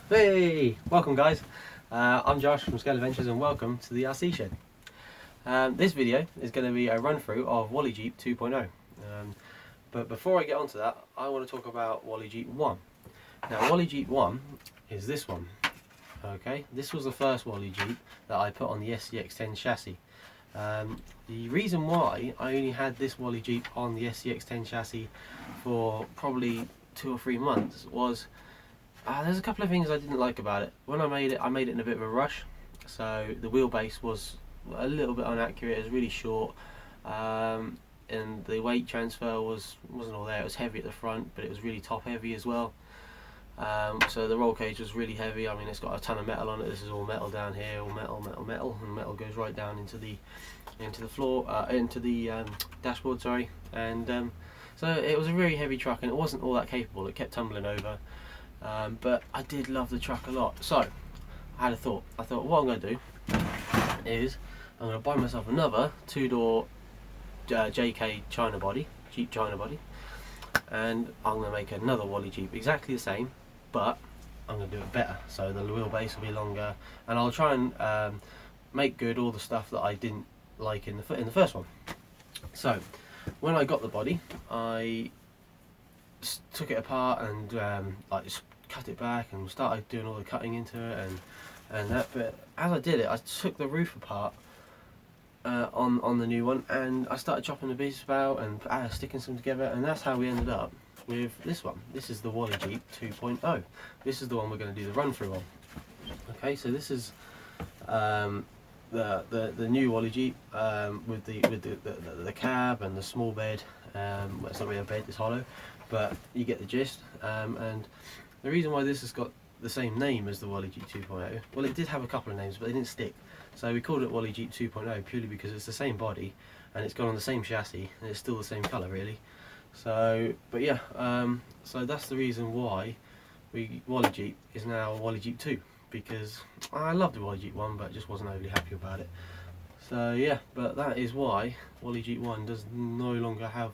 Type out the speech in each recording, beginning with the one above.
Hey, welcome guys. I'm Josh from Scale Adventures and welcome to the RC Shed. This video is going to be a run through of WallyJeep 2.0. But before I get onto that, I want to talk about WallyJeep 1. Now WallyJeep 1 is this one. Okay, this was the first WallyJeep that I put on the SCX10 chassis. The reason why I only had this WallyJeep on the SCX10 chassis for probably 2 or 3 months was there's a couple of things I didn't like about it. When I made it in a bit of a rush, so the wheelbase was a little bit inaccurate. It was really short, and the weight transfer wasn't all there. It was heavy at the front, but it was really top heavy as well. So the roll cage was really heavy. I mean, it's got a ton of metal on it. This is all metal down here, all metal, and metal goes right down into the floor, into the dashboard. Sorry, and so it was a very heavy truck, and it wasn't all that capable. It kept tumbling over. But I did love the truck a lot, so I had a thought. I thought what I'm going to do is I'm going to buy myself another 2-door JK China body, Jeep China body, and I'm going to make another WallyJeep exactly the same, but I'm going to do it better. So the wheelbase will be longer, and I'll try and make good all the stuff that I didn't like in the first one. So when I got the body, I took it apart and like just cut it back and started doing all the cutting into it and that. But as I did it, I took the roof apart on the new one, and I started chopping the pieces about and sticking some together, and that's how we ended up with this one. This is the WallyJeep 2.0. This is the one we're going to do the run through on. Okay, so this is the new WallyJeep with the cab and the small bed. Well, it's not really a bed, it's hollow, but you get the gist. And the reason why this has got the same name as the WallyJeep 2.0, well, it did have a couple of names, but they didn't stick. So we called it WallyJeep 2.0 purely because it's the same body and it's got on the same chassis and it's still the same colour, really. So, but yeah, so that's the reason why WallyJeep is now WallyJeep 2, because I loved the WallyJeep 1, but just wasn't overly happy about it. So yeah, but that is why WallyJeep 1 does no longer have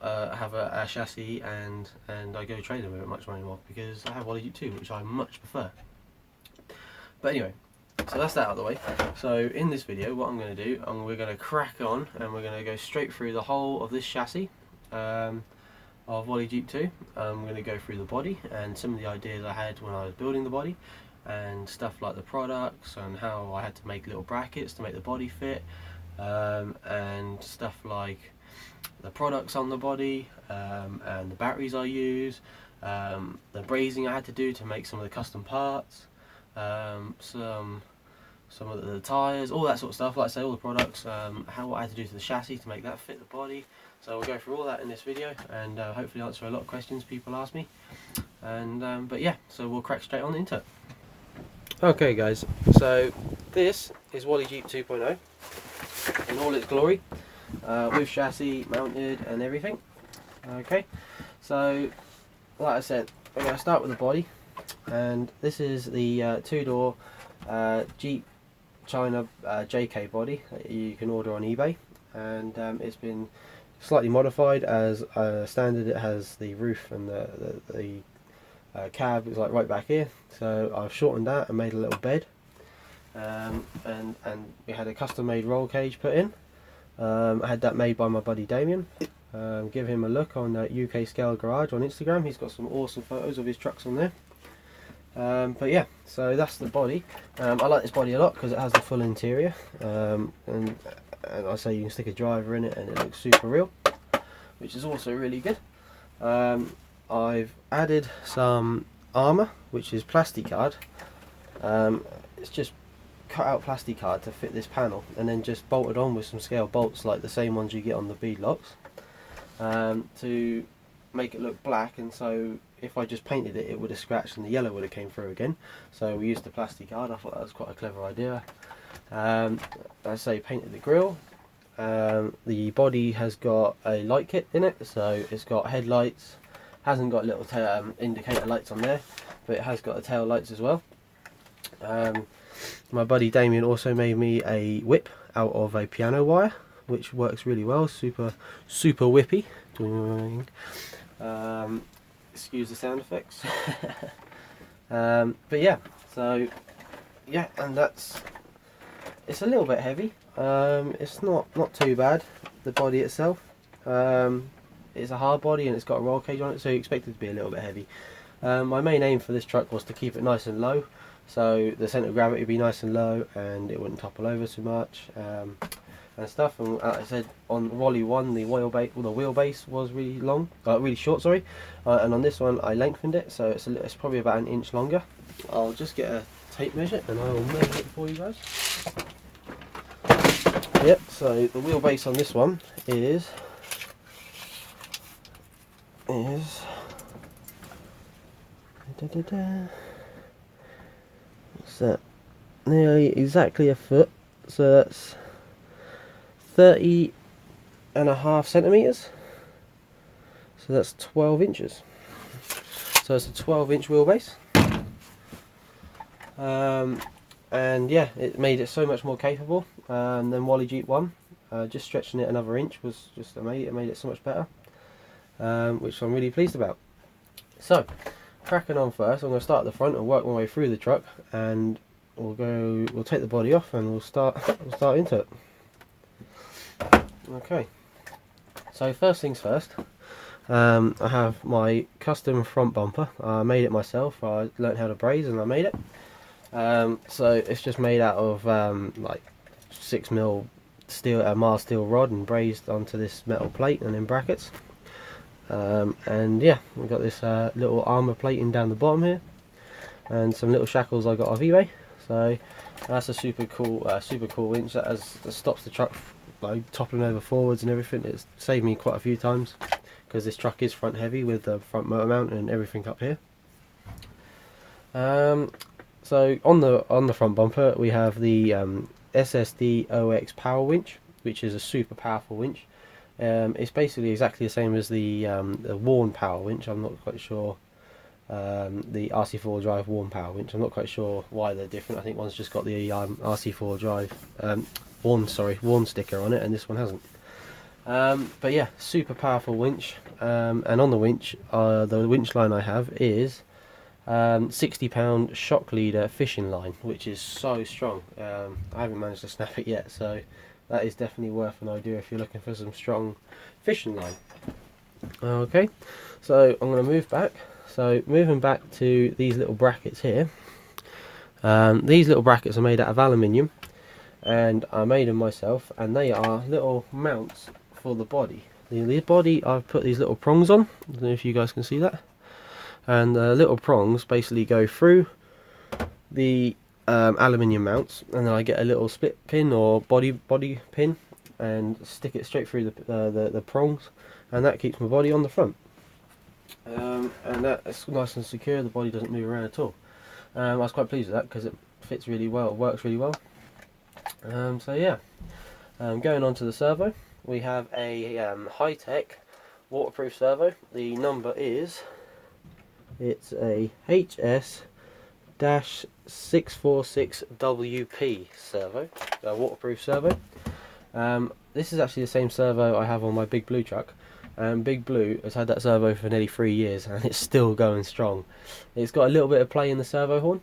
a chassis, and I go trading with it much more anymore, because I have WallyJeep 2, which I much prefer. But anyway, so that's that out of the way. So in this video, what I'm going to do, we're going to crack on and we're going to go straight through the whole of this chassis of WallyJeep 2. I'm going to go through the body and some of the ideas I had when I was building the body, and stuff like the products and how I had to make little brackets to make the body fit, and stuff like the products on the body, and the batteries I use, the brazing I had to do to make some of the custom parts, some of the tyres, all that sort of stuff. Like I say, all the products, what I had to do to the chassis to make that fit the body. So we'll go through all that in this video, and hopefully answer a lot of questions people ask me. And but yeah, so we'll crack straight on into it. Okay guys, so this is WallyJeep 2.0 in all its glory, with chassis mounted and everything. Okay, so like I said, we're going to start with the body, and this is the 2-door Jeep China JK body that you can order on eBay, and it's been slightly modified. As standard, it has the roof and the cab is like right back here, so I've shortened that and made a little bed, and we had a custom made roll cage put in. I had that made by my buddy Damien. Give him a look on UK Scale Garage on Instagram. He's got some awesome photos of his trucks on there. But yeah, so that's the body. I like this body a lot because it has the full interior, and I say you can stick a driver in it and it looks super real, which is also really good. I've added some armour, which is plasticard. It's just cut out plasticard to fit this panel, and then just bolted on with some scale bolts like the same ones you get on the bead locks, to make it look black. And so if I just painted it, it would have scratched and the yellow would have came through again. So we used the plasticard. I thought that was quite a clever idea. I say painted the grille. The body has got a light kit in it, so it's got headlights. Hasn't got little indicator lights on there, but it has got the tail lights as well. My buddy Damien also made me a whip out of a piano wire, which works really well. Super whippy. Excuse the sound effects. But yeah, so yeah, and it's a little bit heavy. It's not too bad. The body itself, it's a hard body and it's got a roll cage on it, so you expect it to be a little bit heavy. My main aim for this truck was to keep it nice and low, so the centre of gravity would be nice and low and it wouldn't topple over too much and stuff. And like I said, on Wally 1 the wheelbase was really long, really short, sorry, and on this one I lengthened it, so it's probably about an inch longer. I'll just get a tape measure and I will measure it for you guys. Yep, so the wheelbase on this one is what's that? Nearly exactly a foot, so that's 30.5 centimeters. So that's 12 inches. So it's a 12-inch wheelbase. And yeah, it made it so much more capable than WallyJeep 1. Just stretching it another inch was just amazing. It made it so much better, which I'm really pleased about. So, cracking on first, I'm going to start at the front and work my way through the truck, and we'll take the body off and we'll start into it. Okay. So first things first, I have my custom front bumper. I made it myself. I learned how to braze and I made it. So it's just made out of like 6mm steel, mild steel rod, and brazed onto this metal plate and in brackets. And yeah, we've got this little armour plating down the bottom here, and some little shackles I got off eBay. So that's a super cool winch that stops the truck like toppling over forwards and everything. It's saved me quite a few times because this truck is front heavy with the front motor mount and everything up here. So on the front bumper we have the DDS OX power winch, which is a super powerful winch. It's basically exactly the same as the worn power winch. I'm not quite sure, the RC4 drive worn power winch. I'm not quite sure why they're different. I think one's just got the RC4 drive worn sticker on it, and this one hasn't. But yeah, super powerful winch. And on the winch line I have is 60-pound shock leader fishing line, which is so strong. I haven't managed to snap it yet, so that is definitely worth an idea if you're looking for some strong fishing line. Okay, so I'm going to move back. So moving back to these little brackets here. These little brackets are made out of aluminium, and I made them myself, and they are little mounts for the body. The body, I've put these little prongs on. I don't know if you guys can see that. And the little prongs basically go through the aluminium mounts, and then I get a little split pin or body pin and stick it straight through the prongs, and that keeps my body on the front. And that's nice and secure. The body doesn't move around at all. I was quite pleased with that because it fits really well. It works really well. So yeah, going on to the servo, we have a high-tech waterproof servo. The number is, it's a HS-646WP servo, a waterproof servo. This is actually the same servo I have on my Big Blue truck. Big Blue has had that servo for nearly 3 years and it's still going strong. It's got a little bit of play in the servo horn,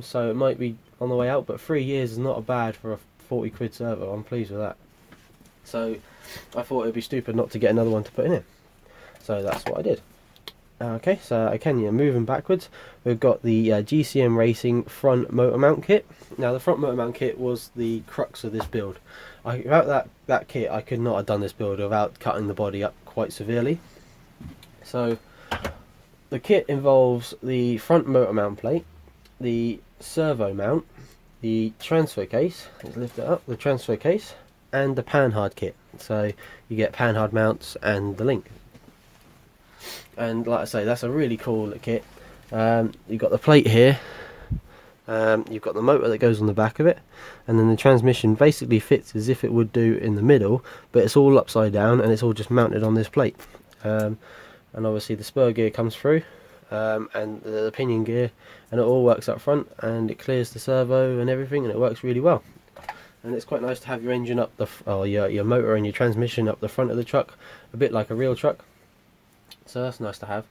so it might be on the way out, but 3 years is not bad for a 40 quid servo. I'm pleased with that. So I thought it would be stupid not to get another one to put in it. So that's what I did. Okay, so moving backwards, we've got the GCM Racing front motor mount kit. Now the front motor mount kit was the crux of this build. Without that kit I could not have done this build without cutting the body up quite severely. So the kit involves the front motor mount plate, the servo mount, the transfer case, let's lift it up, the transfer case, and the panhard kit. So you get panhard mounts and the link. And like I say, that's a really cool kit. You've got the plate here, you've got the motor that goes on the back of it, and then the transmission basically fits as if it would do in the middle, but it's all upside down and it's all just mounted on this plate. And obviously the spur gear comes through, and the pinion gear, and it all works up front, and it clears the servo and everything, and it works really well. And it's quite nice to have your engine up your motor and your transmission up the front of the truck, a bit like a real truck. So that's nice to have.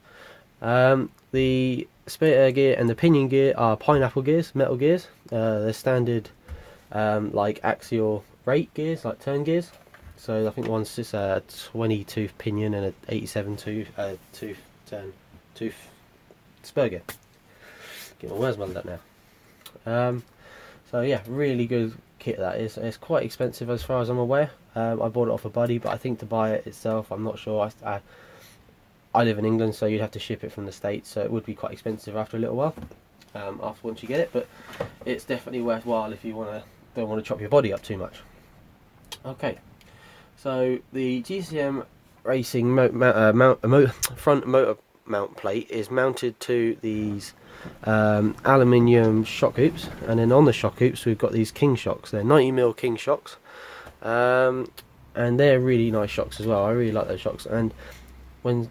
The spare gear and the pinion gear are pineapple gears, metal gears. They're standard like axial rate gears, like turn gears. So I think one's just a 20 tooth pinion and an 87 tooth spur gear. Get my words muddled up now. So yeah, really good kit that is. It's quite expensive as far as I'm aware. I bought it off a buddy, but I think to buy it itself, I'm not sure. I live in England, so you'd have to ship it from the States, so it would be quite expensive after a little while. After once you get it, but it's definitely worthwhile if you don't want to chop your body up too much. Okay, so the GCM Racing front motor mount plate is mounted to these aluminium shock hoops, and then on the shock hoops we've got these King shocks. They're 90mm King shocks, and they're really nice shocks as well. I really like those shocks, and when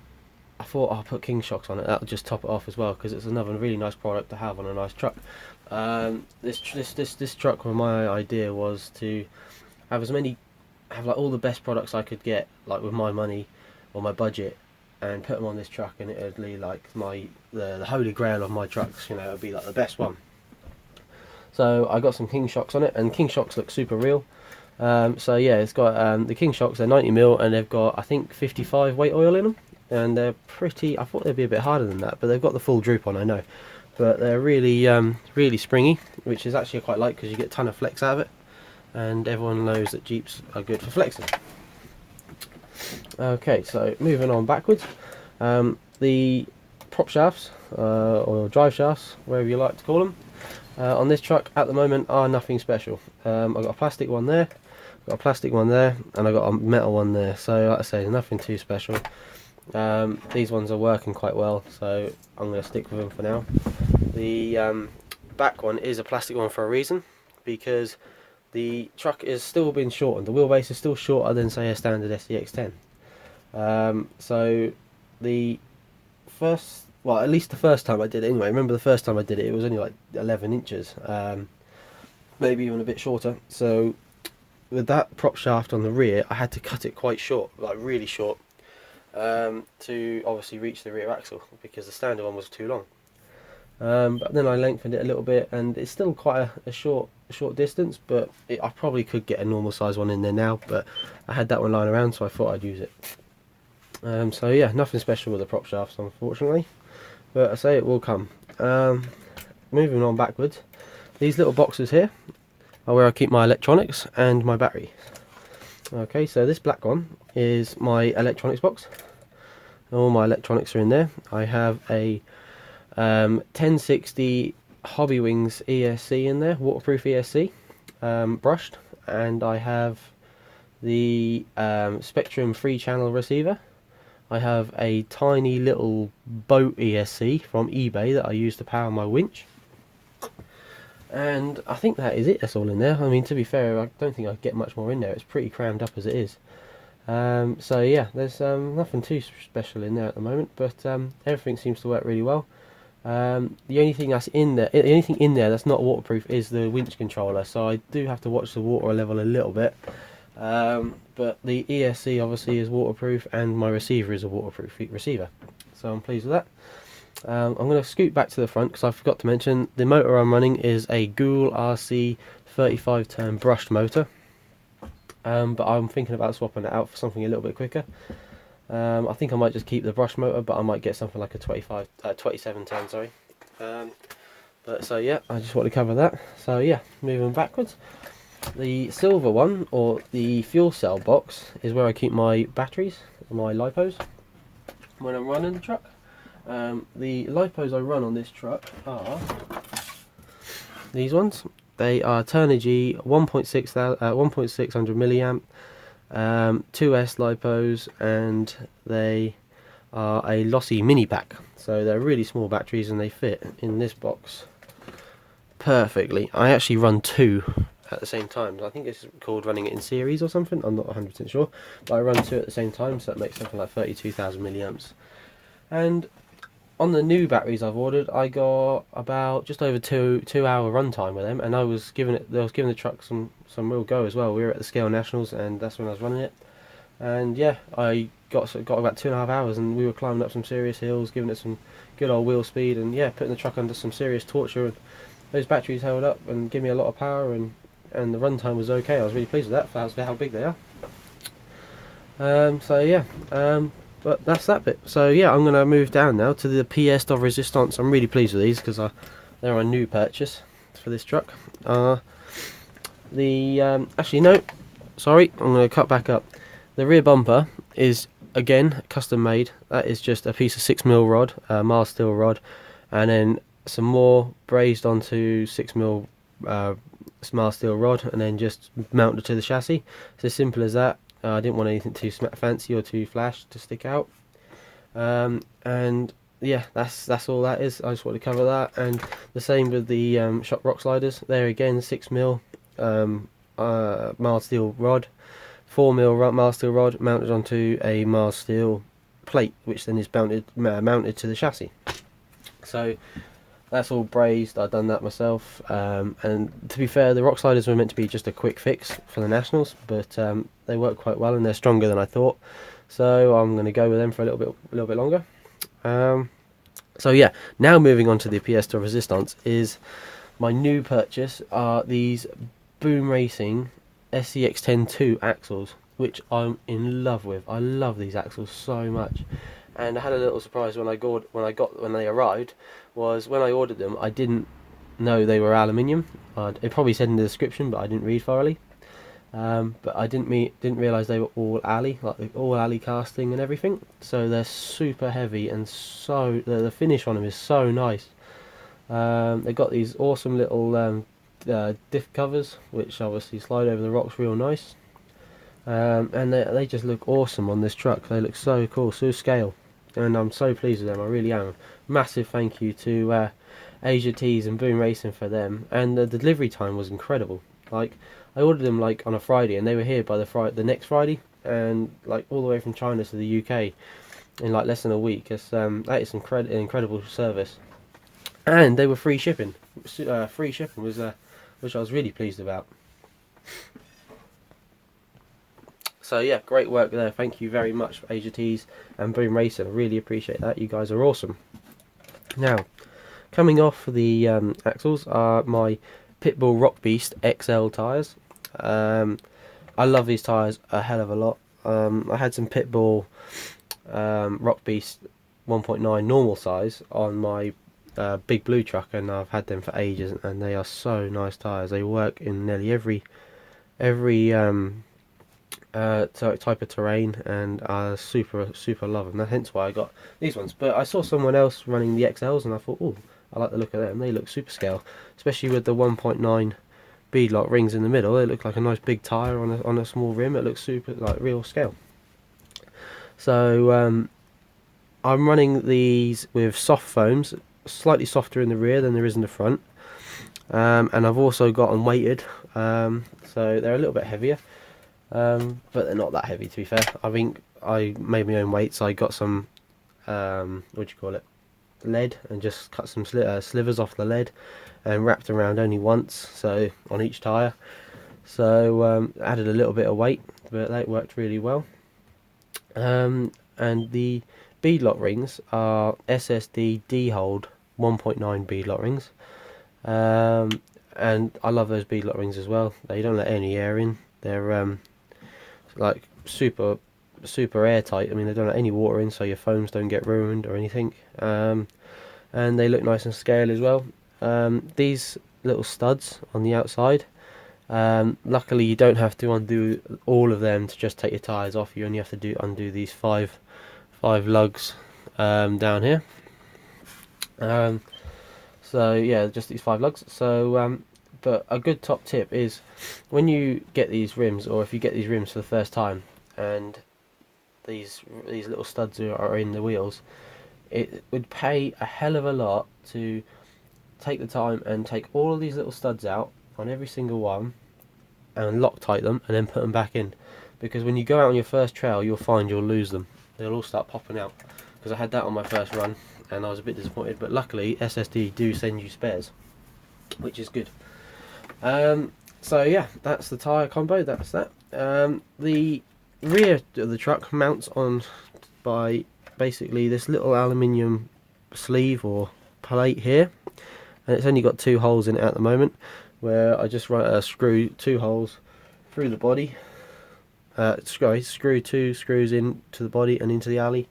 I thought I'll put King shocks on it, that'll just top it off as well, because it's another really nice product to have on a nice truck. This truck, well, my idea was to have like all the best products I could get, like with my money or my budget, and put them on this truck, and it would be like the holy grail of my trucks. You know, it would be like the best one. So I got some King shocks on it, and King shocks look super real. So yeah, it's got the King shocks. They're 90mm, and they've got, I think, 55 weight oil in them, and they're pretty. I thought they'd be a bit harder than that, but they've got the full droop on, I know. But they're really really springy, which is actually quite like, because you get a ton of flex out of it, and everyone knows that Jeeps are good for flexing. Okay, so moving on backwards, the prop shafts or drive shafts, whatever you like to call them, on this truck at the moment are nothing special. I've got a plastic one there, got a plastic one there, and I've got a metal one there. So like I say, nothing too special. These ones are working quite well, so I'm going to stick with them for now. The back one is a plastic one for a reason, because the truck is still being shortened. The wheelbase is still shorter than, say, a standard SDX10. So the first, well, at least the first time I did it anyway, remember the first time I did it, it was only like 11 inches, maybe even a bit shorter. So with that prop shaft on the rear, I had to cut it quite short, like really short, to obviously reach the rear axle, because the standard one was too long. But then I lengthened it a little bit, and it's still quite a short distance, but I probably could get a normal size one in there now, but I had that one lying around, so I thought I'd use it. So yeah, nothing special with the prop shafts, unfortunately, but I say it will come. Moving on backwards, these little boxes here are where I keep my electronics and my battery. Okay, so this black one is my electronics box. All my electronics are in there. I have a 1060 Hobby Wings ESC in there, waterproof ESC, brushed, and I have the Spectrum 3-channel receiver. I have a tiny little boat ESC from eBay that I use to power my winch. And I think that is it, that's all in there. I mean, to be fair, I don't think I get much more in there. It's pretty crammed up as it is. So yeah, there's nothing too special in there at the moment, but everything seems to work really well. The only thing that's in there, that's not waterproof is the winch controller, so I do have to watch the water level a little bit. But the ESC obviously is waterproof, and my receiver is a waterproof receiver, so I'm pleased with that. I'm going to scoot back to the front, because I forgot to mention the motor I'm running is a Gould RC 35 turn brushed motor, but I'm thinking about swapping it out for something a little bit quicker. I think I might just keep the brush motor, but I might get something like a 27 turn, sorry. But so yeah, I just want to cover that. So yeah, moving backwards, the silver one, or the fuel cell box, is where I keep my batteries, my lipos, when I'm running the truck. The lipos I run on this truck are these ones. They are Turnigy 1.600 milliamp 2S lipos, and they are a lossy mini pack, so they're really small batteries and they fit in this box perfectly. I actually run two at the same time. I think it's called running it in series or something, I'm not 100% sure, but I run two at the same time, so that makes something like 32,000 milliamps. And on the new batteries I've ordered, I got about just over two hour run time with them, and I was giving the truck some real go as well. We were at the Scale Nationals, and that's when I was running it, and yeah, I got about 2.5 hours, and we were climbing up some serious hills, giving it some good old wheel speed, and yeah, putting the truck under some serious torture. And those batteries held up and gave me a lot of power, and the runtime was okay. I was really pleased with that for how big they are. So yeah, but that's that bit. So yeah, I'm going to move down now to the pièce de résistance. I'm really pleased with these because they're a new purchase for this truck. Actually no, sorry, I'm going to cut back up. The rear bumper is again custom made. That is just a piece of 6mm rod, mild steel rod, and then some more brazed onto 6mm mild steel rod, and then just mounted to the chassis. It's as simple as that. I didn't want anything too fancy or too flash to stick out, and yeah, that's all that is. I just want to cover that. And the same with the shop rock sliders. There again, 6mm mild steel rod, 4mm mild steel rod mounted onto a mild steel plate, which then is mounted to the chassis. So that's all brazed. I've done that myself, and to be fair, the rock sliders were meant to be just a quick fix for the Nationals, but they work quite well and they're stronger than I thought, so I'm going to go with them for a little bit longer. So yeah, now moving on to the pièce de résistance is my new purchase. Are these Boom Racing SCX-10-2 axles, which I'm in love with. I love these axles so much. And I had a little surprise when they arrived. Was when I ordered them, I didn't know they were aluminium. It probably said in the description, but I didn't read thoroughly. But I didn't realise they were all alley, like all alley casting and everything. So they're super heavy, and so the finish on them is so nice. They've got these awesome little diff covers, which obviously slide over the rocks real nice. And they just look awesome on this truck. They look so cool, so scale, and I'm so pleased with them. I really am. Massive thank you to Asia Tees and Boom Racing for them. And the delivery time was incredible. Like, I ordered them like on a Friday, and they were here by the next Friday, and like all the way from China to the UK in like less than a week. That is an incredible service. And they were free shipping. Free shipping was which I was really pleased about. So yeah, great work there. Thank you very much for Asia Tees and Boom Racing. I really appreciate that. You guys are awesome. Now, coming off the axles are my Pitbull Rock Beast XL tyres. I love these tyres a hell of a lot. I had some Pitbull Rock Beast 1.9 normal size on my big blue truck, and I've had them for ages, and they are so nice tyres. They work in nearly every type of terrain, and I super love them. Hence why I got these ones. But I saw someone else running the XLs, and I thought, oh, I like the look of them. They look super scale, especially with the 1.9 beadlock rings in the middle. They look like a nice big tyre on a small rim. It looks super like real scale. So I'm running these with soft foams, slightly softer in the rear than there is in the front, and I've also got them weighted, so they're a little bit heavier, but they're not that heavy, to be fair. I think I made my own weights. I got some lead, and just cut some slivers off the lead and wrapped around only once, so on each tyre. So added a little bit of weight, but that worked really well. And the beadlock rings are SSD D-Hold 1.9 beadlock rings, and I love those beadlock rings as well. They don't let any air in. They're like super airtight. I mean, they don't let any water in, so your foams don't get ruined or anything. And they look nice and scale as well. These little studs on the outside, luckily you don't have to undo all of them to just take your tyres off. You only have to undo these five lugs down here. So yeah, just these 5 lugs. So but a good top tip is, when you get these rims, or if you get these rims for the first time, and these little studs are in the wheels, it would pay a hell of a lot to take the time and take all of these little studs out on every single one and Loctite them, and then put them back in, because when you go out on your first trail, you'll find you'll lose them. They'll all start popping out, because I had that on my first run and I was a bit disappointed. But luckily SSD do send you spares, which is good. So yeah, that's the tyre combo. That's that. The rear of the truck mounts on by basically this little aluminium sleeve or plate here, and it's only got 2 holes in it at the moment, where I just screw 2 holes through the body, screw 2 screws into the body and into the alley.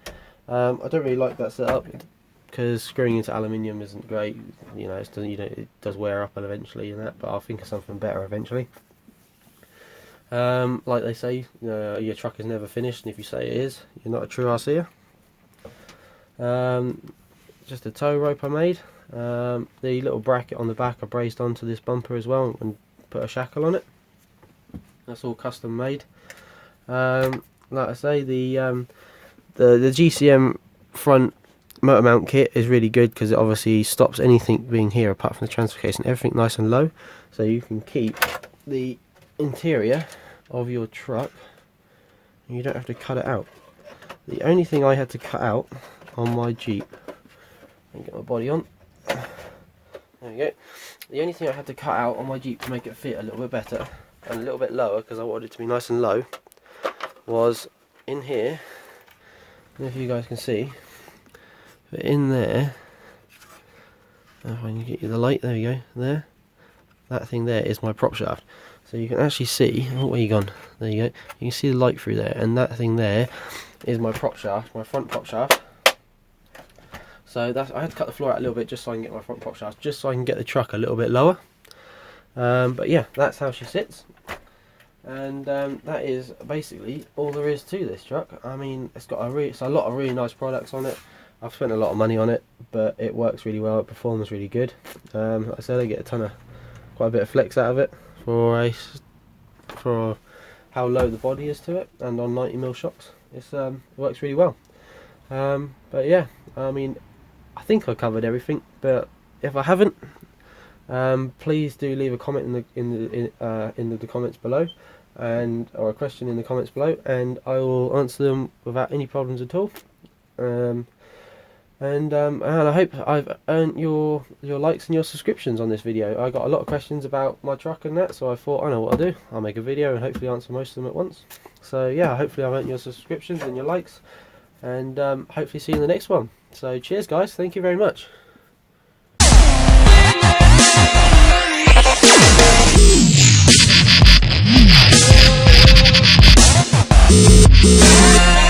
I don't really like that setup because screwing into aluminium isn't great. You know, it does wear up eventually and that, but I'll think of something better eventually. Like they say, your truck is never finished, and if you say it is, you're not a true RCer. Just a tow rope I made. The little bracket on the back I brazed onto this bumper as well and put a shackle on it. That's all custom made. Like I say, the GCM front motor mount kit is really good because it obviously stops anything being here apart from the transfer case, and everything nice and low, so you can keep the interior of your truck and you don't have to cut it out. The only thing I had to cut out on my Jeep, and get my body on, there we go, the only thing I had to cut out on my Jeep to make it fit a little bit better and a little bit lower, because I wanted it to be nice and low, was in here. I don't know if you guys can see, but in there, if I can get you the light, there we go, there, that thing there is my prop shaft. So you can actually see, oh, where you gone? There you go. You can see the light through there, and that thing there is my prop shaft, my front prop shaft. So I had to cut the floor out a little bit just so I can get my front prop shaft, just so I can get the truck a little bit lower. But yeah, that's how she sits, and that is basically all there is to this truck. I mean, it's got a lot of really nice products on it. I've spent a lot of money on it, but it works really well. It performs really good. Like I said, I get quite a bit of flex out of it for how low the body is to it, and on 90mm shocks, it works really well. But yeah, I mean, I think I covered everything, but if I haven't, please do leave a comment in the comments below, or a question in the comments below, and I will answer them without any problems at all. And I hope I've earned your likes and your subscriptions on this video. I got a lot of questions about my truck and that, so I thought, I know what I'll do. I'll make a video and hopefully answer most of them at once. So yeah, hopefully I've earned your subscriptions and your likes, and hopefully see you in the next one. So cheers guys, thank you very much. Yeah.